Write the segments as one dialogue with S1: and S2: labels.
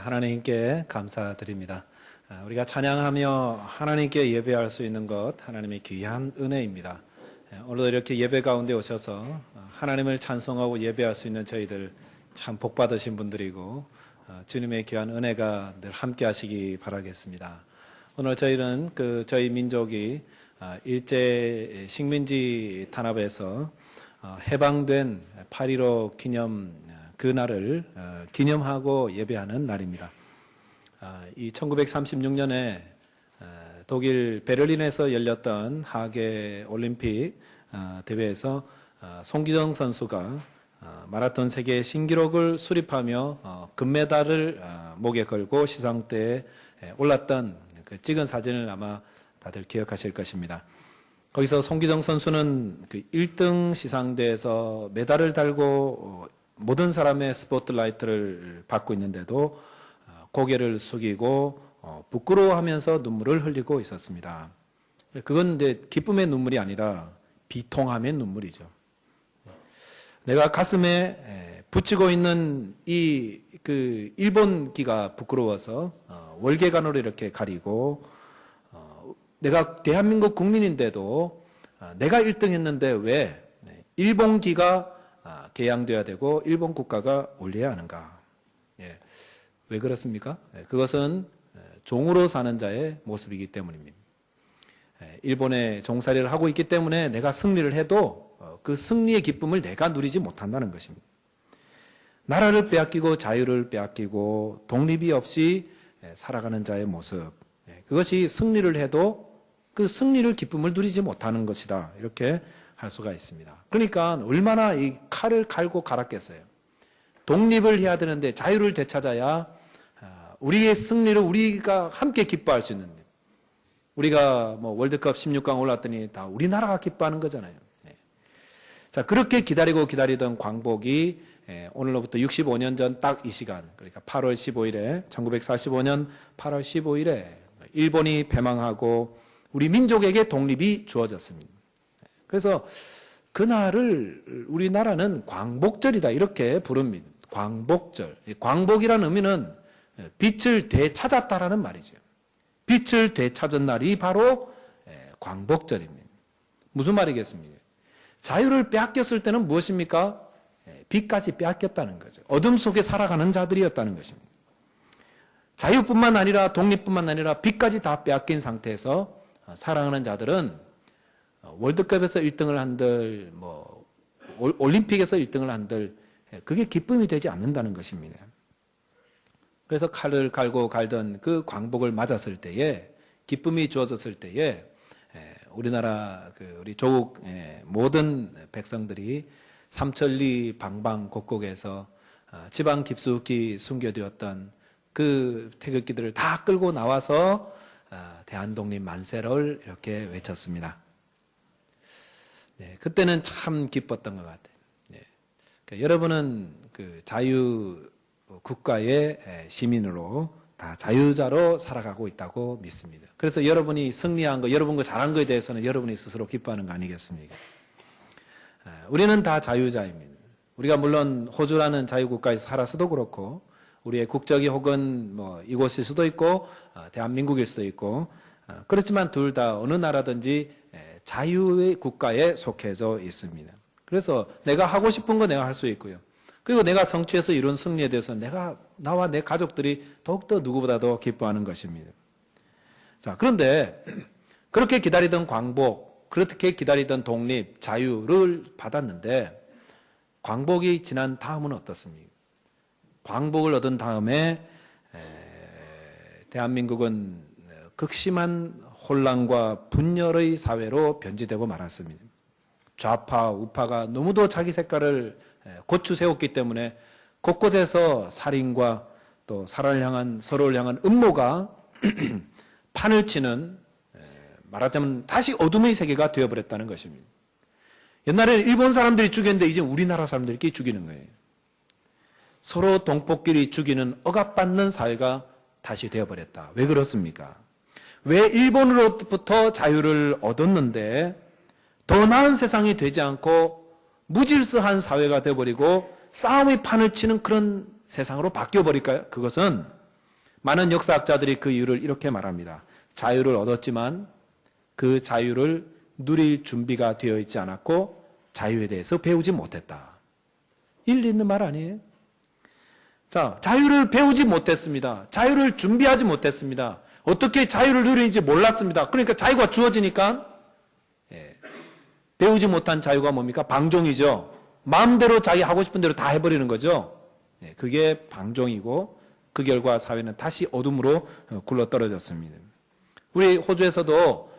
S1: 하나님께 감사드립니다. 우리가 찬양하며 하나님께 예배할 수 있는 것 하나님의 귀한 은혜입니다. 오늘도 이렇게 예배 가운데 오셔서 하나님을 찬송하고 예배할 수 있는 저희들 참 복받으신 분들이고 주님의 귀한 은혜가 늘 함께 하시기 바라겠습니다. 오늘 저희는 저희 민족이 일제 식민지 탄압에서 해방된 8.15 기념 그날을 기념하고 예배하는 날입니다. 이 1936년에 독일 베를린에서 열렸던 하계 올림픽 대회에서 송기정 선수가 마라톤 세계 신기록을 수립하며 금메달을 목에 걸고 시상대에 올랐던 그 찍은 사진을 아마 다들 기억하실 것입니다. 거기서 송기정 선수는 그 1등 시상대에서 메달을 달고 모든 사람의 스포트라이트를 받고 있는데도 고개를 숙이고 부끄러워하면서 눈물을 흘리고 있었습니다. 그건 이제 기쁨의 눈물이 아니라 비통함의 눈물이죠. 내가 가슴에 붙이고 있는 그 일본기가 부끄러워서 월계관으로 이렇게 가리고 내가 대한민국 국민인데도 내가 1등 했는데 왜 일본기가 개양돼야 되고 일본 국가가 올려야 하는가? 왜 그렇습니까? 그것은 종으로 사는 자의 모습이기 때문입니다. 일본에 종살이를 하고 있기 때문에 내가 승리를 해도 그 승리의 기쁨을 내가 누리지 못한다는 것입니다. 나라를 빼앗기고 자유를 빼앗기고 독립이 없이 살아가는 자의 모습, 그것이 승리를 해도 그 승리를 기쁨을 누리지 못하는 것이다, 이렇게 할 수가 있습니다. 그러니까 얼마나 이 칼을 갈고 갈았겠어요. 독립을 해야 되는데 자유를 되찾아야 우리의 승리를 우리가 함께 기뻐할 수 있는, 우리가 뭐 월드컵 16강 올랐더니 다 우리나라가 기뻐하는 거잖아요. 자, 그렇게 기다리던 광복이 오늘로부터 65년 전 딱 이 시간, 그러니까 8월 15일에 1945년 8월 15일에 일본이 패망하고 우리 민족에게 독립이 주어졌습니다. 그래서 그날을 우리나라는 광복절이다, 이렇게 부릅니다. 광복절. 광복이라는 의미는 빛을 되찾았다라는 말이죠. 빛을 되찾은 날이 바로 광복절입니다. 무슨 말이겠습니까? 자유를 빼앗겼을 때는 무엇입니까? 빛까지 빼앗겼다는 거죠. 어둠 속에 살아가는 자들이었다는 것입니다. 자유뿐만 아니라 독립뿐만 아니라 빛까지 다 빼앗긴 상태에서 살아가는 자들은 월드컵에서 1등을 한들, 올림픽에서 1등을 한들, 그게 기쁨이 되지 않는다는 것입니다. 그래서 칼을 갈고 갈던 그 광복을 맞았을 때에, 기쁨이 주어졌을 때에, 우리나라, 우리 조국 모든 백성들이 삼천리 방방곡곡에서 지방 깊숙이 숨겨두었던 그 태극기들을 다 끌고 나와서 대한독립 만세를 이렇게 외쳤습니다. 그때는 참 기뻤던 것 같아요. 그러니까 여러분은 그 자유 국가의 시민으로 다 자유자로 살아가고 있다고 믿습니다. 그래서 여러분이 승리한 거, 여러분 거 잘한 거에 대해서는 여러분이 스스로 기뻐하는 거 아니겠습니까? 우리는 다 자유자입니다. 우리가 물론 호주라는 자유국가에서 살아서도 그렇고, 우리의 국적이 혹은 이곳일 수도 있고, 대한민국일 수도 있고, 그렇지만 둘 다 어느 나라든지 자유의 국가에 속해져 있습니다. 그래서 내가 하고 싶은 거 내가 할 수 있고요. 그리고 내가 성취해서 이룬 승리에 대해서 나와 내 가족들이 더욱더 누구보다도 기뻐하는 것입니다. 자, 그런데 그렇게 기다리던 광복, 그렇게 기다리던 독립, 자유를 받았는데 광복이 지난 다음은 어떻습니까? 광복을 얻은 다음에 대한민국은 극심한 혼란과 분열의 사회로 변질되고 말았습니다. 좌파, 우파가 너무도 자기 색깔을 고추 세웠기 때문에 곳곳에서 살인과 또 서로를 향한 음모가 판을 치는, 말하자면 다시 어둠의 세계가 되어버렸다는 것입니다. 옛날에는 일본 사람들이 죽였는데 이제 우리나라 사람들끼리 죽이는 거예요. 서로 동포끼리 죽이는, 억압받는 사회가 다시 되어버렸다. 왜 그렇습니까? 왜 일본으로부터 자유를 얻었는데 더 나은 세상이 되지 않고 무질서한 사회가 되어버리고 싸움의 판을 치는 그런 세상으로 바뀌어버릴까요? 그것은 많은 역사학자들이 그 이유를 이렇게 말합니다. 자유를 얻었지만 그 자유를 누릴 준비가 되어 있지 않았고 자유에 대해서 배우지 못했다. 일리 있는 말 아니에요? 자, 자유를 배우지 못했습니다. 자유를 준비하지 못했습니다. 어떻게 자유를 누리는지 몰랐습니다. 그러니까 자유가 주어지니까 배우지 못한 자유가 뭡니까? 방종이죠. 마음대로 자기 하고 싶은 대로 다 해버리는 거죠. 그게 방종이고 그 결과 사회는 다시 어둠으로 굴러떨어졌습니다. 우리 호주에서도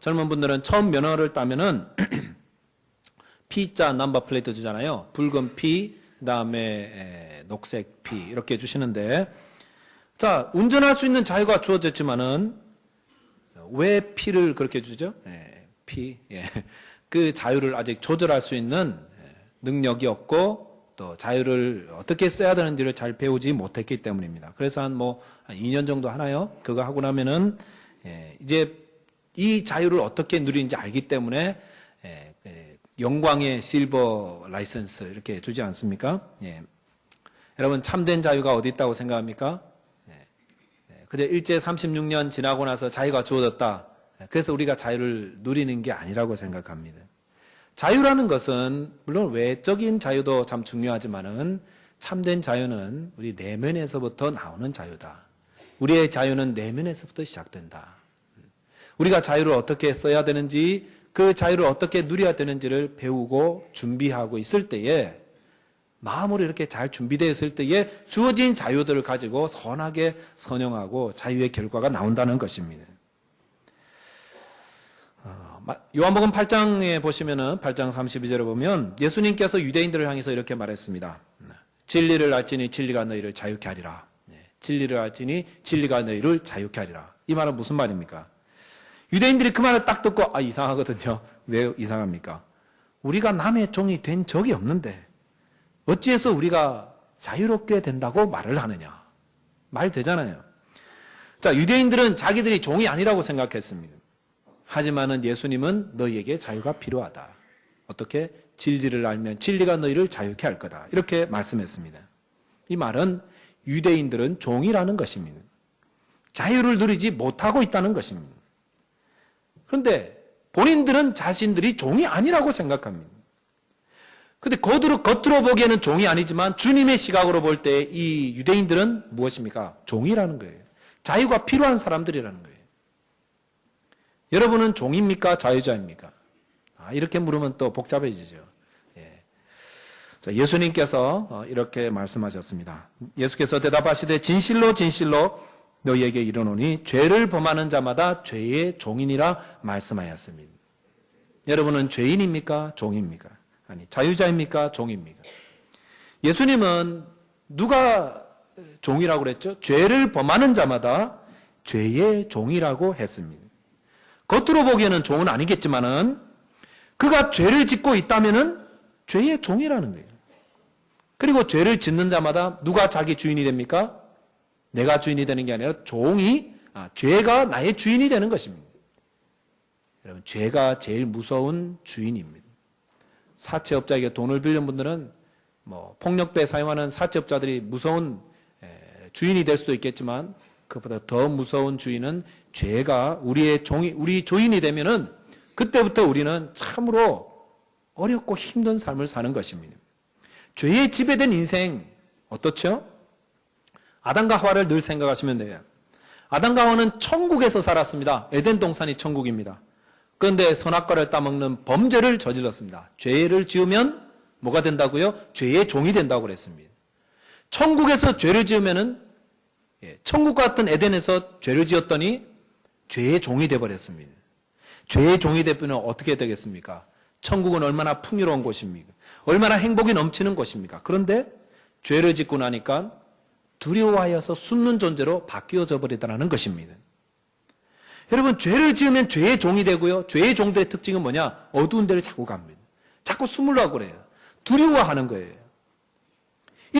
S1: 젊은 분들은 처음 면허를 따면은 P자 넘버 플레이트 주잖아요. 붉은 P, 그 다음에 녹색 P 이렇게 주시는데, 자, 운전할 수 있는 자유가 주어졌지만은 왜 P를 그렇게 주죠? P. 그 자유를 아직 조절할 수 있는 능력이 없고 또 자유를 어떻게 써야 되는지를 잘 배우지 못했기 때문입니다. 그래서 한 2년 정도 하나요? 그거 하고 나면은 이제 이 자유를 어떻게 누리는지 알기 때문에 영광의 실버 라이선스 이렇게 주지 않습니까? 여러분 참된 자유가 어디 있다고 생각합니까? 그저 일제 36년 지나고 나서 자유가 주어졌다. 그래서 우리가 자유를 누리는 게 아니라고 생각합니다. 자유라는 것은 물론 외적인 자유도 참 중요하지만은 참된 자유는 우리 내면에서부터 나오는 자유다. 우리의 자유는 내면에서부터 시작된다. 우리가 자유를 어떻게 써야 되는지, 그 자유를 어떻게 누려야 되는지를 배우고 준비하고 있을 때에, 마음으로 이렇게 잘 준비되어 있을 때에 주어진 자유들을 가지고 선하게 선용하고 자유의 결과가 나온다는 것입니다. 요한복음 8장에 보시면은 8장 32절에 보면 예수님께서 유대인들을 향해서 이렇게 말했습니다. 진리를 알지니 진리가 너희를 자유케 하리라. 진리를 알지니 진리가 너희를 자유케 하리라. 이 말은 무슨 말입니까? 유대인들이 그 말을 딱 듣고 이상하거든요. 왜 이상합니까? 우리가 남의 종이 된 적이 없는데 어찌해서 우리가 자유롭게 된다고 말을 하느냐. 말 되잖아요. 자, 유대인들은 자기들이 종이 아니라고 생각했습니다. 하지만은 예수님은 너희에게 자유가 필요하다. 어떻게? 진리를 알면 진리가 너희를 자유케 할 거다. 이렇게 말씀했습니다. 이 말은 유대인들은 종이라는 것입니다. 자유를 누리지 못하고 있다는 것입니다. 그런데 본인들은 자신들이 종이 아니라고 생각합니다. 그런데 겉으로 보기에는 종이 아니지만 주님의 시각으로 볼 때 이 유대인들은 무엇입니까? 종이라는 거예요. 자유가 필요한 사람들이라는 거예요. 여러분은 종입니까? 자유자입니까? 이렇게 물으면 또 복잡해지죠. 자, 예수님께서 이렇게 말씀하셨습니다. 예수께서 대답하시되 진실로 진실로 너희에게 이르노니 죄를 범하는 자마다 죄의 종이니라 말씀하였습니다. 여러분은 죄인입니까? 종입니까? 아니, 자유자입니까? 종입니까? 예수님은 누가 종이라고 그랬죠? 죄를 범하는 자마다 죄의 종이라고 했습니다. 겉으로 보기에는 종은 아니겠지만은 그가 죄를 짓고 있다면은 죄의 종이라는 거예요. 그리고 죄를 짓는 자마다 누가 자기 주인이 됩니까? 내가 주인이 되는 게 아니라 죄가 나의 주인이 되는 것입니다. 여러분, 죄가 제일 무서운 주인입니다. 사채업자에게 돈을 빌린 분들은 폭력배 사용하는 사채업자들이 무서운 주인이 될 수도 있겠지만 그보다 더 무서운 주인은 죄가 우리 주인이 되면은 그때부터 우리는 참으로 어렵고 힘든 삶을 사는 것입니다. 죄에 지배된 인생 어떻죠? 아담과 하와를 늘 생각하시면 돼요. 아담과 하와는 천국에서 살았습니다. 에덴 동산이 천국입니다. 그런데 선악과를 따먹는 범죄를 저질렀습니다. 죄를 지으면 뭐가 된다고요? 죄의 종이 된다고 그랬습니다. 천국에서 죄를 지으면은 천국 같은 에덴에서 죄를 지었더니 죄의 종이 되어버렸습니다. 죄의 종이 되면 어떻게 되겠습니까? 천국은 얼마나 풍요로운 곳입니까? 얼마나 행복이 넘치는 곳입니까? 그런데 죄를 짓고 나니까 두려워하여서 숨는 존재로 바뀌어져 버리더라는 것입니다. 여러분, 죄를 지으면 죄의 종이 되고요. 죄의 종들의 특징은 뭐냐? 어두운 데를 자꾸 갑니다. 자꾸 숨으려고 그래요. 두려워하는 거예요.